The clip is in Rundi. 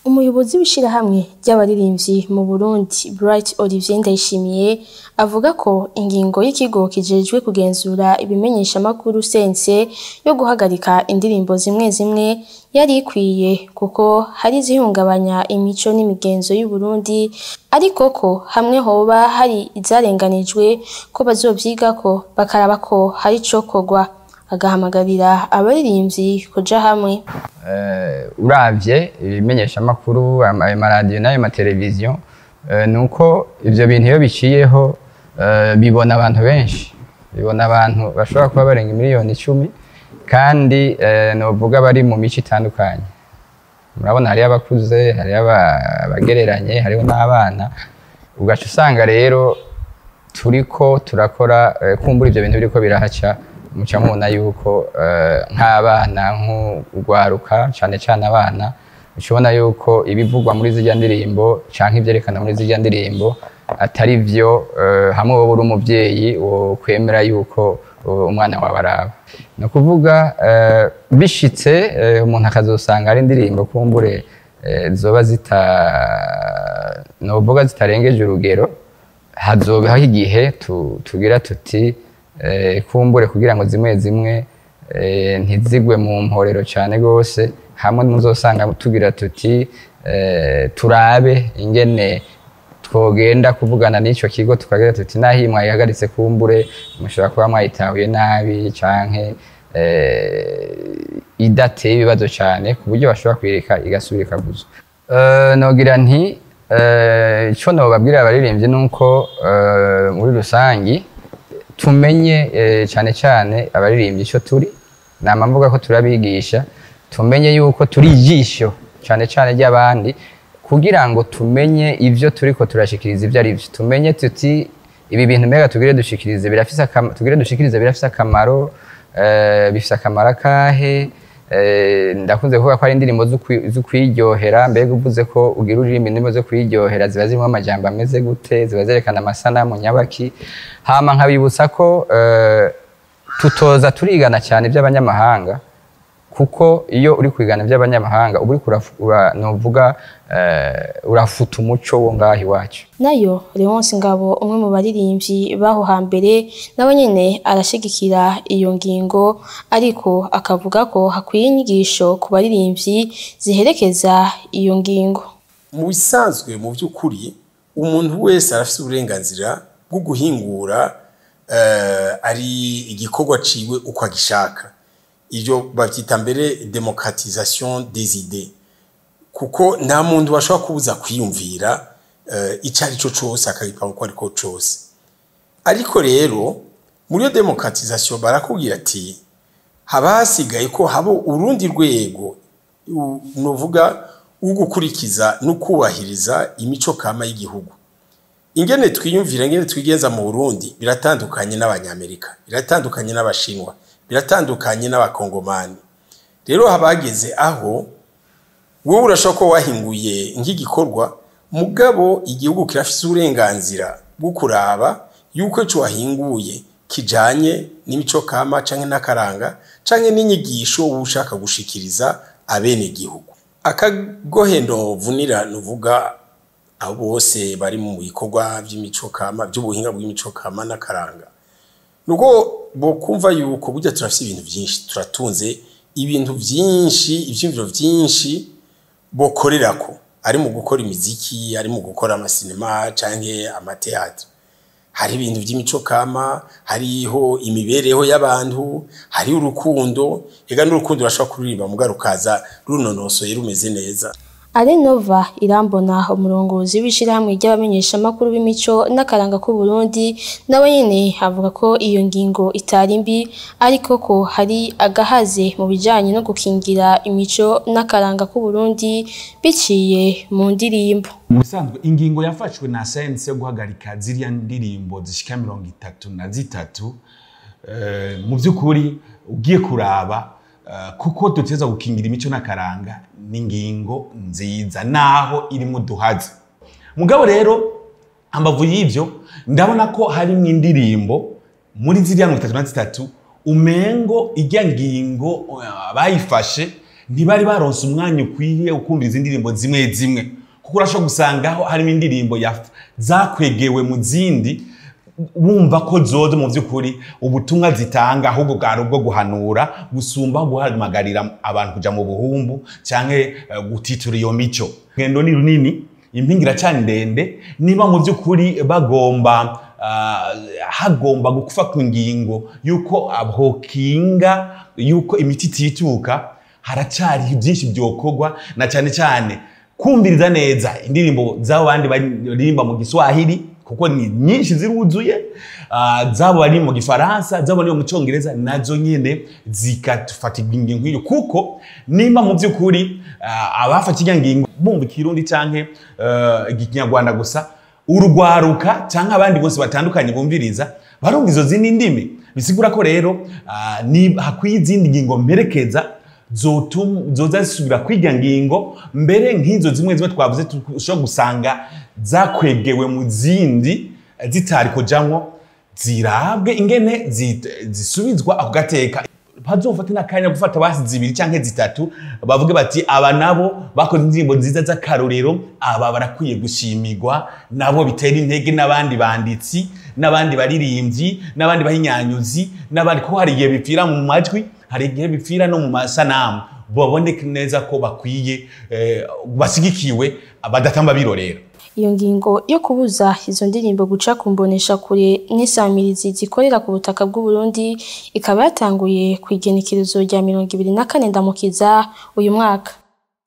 Umuyobozi w'ishirahamwe ry'abaririmbyi mu Burundi Bright Olivier Ndayishimiye avuga ko ingingo y'ikigo kijejwe kugenzura ibimenyesha makuru sense yo guhagarika indirimbo zimwe zimwe yari ikwiye kuko hari zihungabanya imico n'imigenzo y'u Burundi, ariko ko hamwe hoba hari izarenganijwe ko bazovyigako bakaraba ko hari cokorwa, agahamagarira abaririmbyi kuja hamwe. Uravye ibimenyesha makuru ayo maradiyo n'ayo mateleviziyo nuko ivyo bintu iyo biciyeho bibona abantu benshi, bibona abantu bashobora kuba barenga miliyoni 10 kandi novuga bari mu mico itandukanye. Murabona hari abakuze, hari abagereranye, hariho n'abana, ugaca usanga rero turiko turakora kumbura ivyo bintu biriko birahaca muca mubona yuko nk'abana nk'ugwaruka cane cane abana ushobona yuko ibivugwa muri zirya ndirimbo canke ivyerekana muri zirya ndirimbo atari vyo hamwe wowe uri umuvyeyi wo kwemera yuko umwana wawe araba. No kuvuga bishitse umuntu akazosanga ari indirimbo kumbure zoba novuga zitarengeje urugero, hazobaho igihe tugira tuti kumbure kugira ngo zimwe zimwe ntizigwe mu mporero cyane gose, hamwe muzosanga tugira tuti turabe ingene twogenda kuvugana n'ico kigo tukagira tuti nahi mwayihagaritse kumbure mushobora kuba mwayitahuye nabi canke idateye ibibazo cyane ku buryo bashobora kwireka igasubira ikavuzwa. Nogira nti ico nobabwira abaririmbyi nuko muri rusangi tumenye cyane cyane abaririmbyi ico turi, nama mvuga ko turabigisha, tumenye yuko turi ijisho cyane cyane ry'abandi kugira ngo tumenye ivyo turiko turashikiriza ivyo ari vyo, tumenye tuti ibi bintu mbega tugire dushikirize birafise akamaro, bifise akamaro kahe. Ndakunze kuvuga ko ari indirimbo zo kwiryohera, mbega uvuze ko ugira uririmba indirimbo zo kwiryohera ziba zirimo amajambo ameze gute, ziba zerekana amasanamu nyabaki. Hama nkabibutsa ko tutoza turigana cyane iby'abanyamahanga, kuko iyo uri kwigana iby'abanyamahanga uba novuga urafuta umuco wo ngaho iwacu. Nayo Leonce Ngabo umwe mu baririmbyi baho hambere nawe nyene arashigikira iyo ngingo, ariko akavuga ko hakwiye inyigisho ku baririmbyi ziherekeza iyo ngingo. Mu bisanzwe mu by'ukuri umuntu wese arafite uburenganzira bwo guhingura ari igikorwa ciwe uko agishaka. Ivyo bavyita mbere démocratisation des idées, kuko nta muntu bashobora kubuza kwiyumvira icari cyo cyose akagipanga uko ariko cyose. Ariko rero muri yo démocratisation barakubwira ati haba hasigaye ko habo urundi rwego novuga ugukurikiza no kubahiriza imico kama y'igihugu. Ingene twiyumvira, ingene twigenza mu Burundi biratandukanye n'abanyamerika, biratandukanye n'abashinwa, biratandukanye n'abakongomani. Rero habageze aho wowe urashaka ko wahinguye nk'igikorwa, mugabo igihugu kirafise uburenganzira bwo kuraba yuko cyo wahinguye kijanye n'imico kama canke n'akaranga canke n'inyigisho ushaka gushikiriza abene gihugu. Akagohendo vunira nuvuga abo bose bari mu bikorwa by'imico kama, by'ubuhinga bw'imico kama n'akaranga, nuko bo kumva yuko burya turafise ibintu byinshi, turatunze ibintu byinshi, ivyimviro byinshi bokorerako, ari mu gukora imiziki, ari mu gukora amasinema canke amateatro. Hari ibintu by'imico kama, hariho imibereho y'abantu, hari urukundo, ega n'urukundo urashobora kuririmba mugarukaza runonosoye rumeze neza. Arenova Irambona umurongozi w'ishirahamwe ry'abamenyesha makuru b'imico n'akaranga ku Burundi nawe nyene avuga ko iyo ngingo itari mbi, ariko ko hari agahaze mu bijanye no gukingira imico n'akaranga ku Burundi biciye mu ndirimbo. Musanzwe ingingo yafashwe na sense yo guhagarika ziriya ndirimbo zishika 33 mu by'ukuri ugiye kuraba kuko tuteza gukingira imico n'akaranga n'ingingo nziza naho irimo duhaze. Mugabo rero ambavu y'ivyo ndabona ko hari indirimbo muri ziriya 33 umengo ijya ngingo bayifashe ntibari baronse umwanya ukwiye ukumviriza indirimbo zimwe zimwe, kuko urashobora gusangaho harimo indirimbo zakwegewe mu zindi bumva ko zoze mu by'ukuri ubutumwa zitanga ahubwo bwari ubwo guhanura gusumba guhamagarira abantu kuja mu buhumbu canke gutitura iyo mico. Ngendo ni runini, impingira cyane ndende, niba mu by'ukuri bagomba hagomba gufatwa ingingo yuko abokinga yuko imiti tituka, haracari byinshi byokorwa, na cyane cyane kumviriza neza indirimbo z'abo bandi baririmba mu Giswahili kuko ni nyinshi ziruzuye, zabo bari mu Gifaransa, zabo bari mu Cyongereza, nazo nyene zikatufatirwa ingingo nk'iyo, kuko nimba mu by'ukuri abafata ingingo bumva Kirundi canke Ikinyarwanda gusa, urugwaruka canke abandi bose batandukanye bumviriza barumva izo zindi ndimi, bisigura ko rero ni hakwiye izindi ngingo mperekeza zoza zisubira kwiga ngingo, mbere nk'izo zimwe twavuze tushobora gusanga zakwegewe mu zindi zitari kujamwo, zirabwe ingene zisubizwa ako gateka. Bazofata n'akanya gufata basi zibiri canke zitatu bavuge bati aba nabo bakoze indirimbo nziza z'akarorero, aba barakwiye gushimirwa, nabo bitera intege n'abandi banditsi, n'abandi baririmbyi, n'abandi bahinyanyuzi, n'abandi ko hari igihe bipfira mu majwi, hari igihe bipfira no mu masanamu, baboneke neza ko bakwiye basigikiwe badatamba birorera. Iyo ngingo yo kubuza izo ndirimbo guca ku mbonesha kure n'isamirizi zikorera ku butaka bw'u Burundi ikaba yatanguye ku igenekerezo rya 24 Ndamukiza uyu mwaka.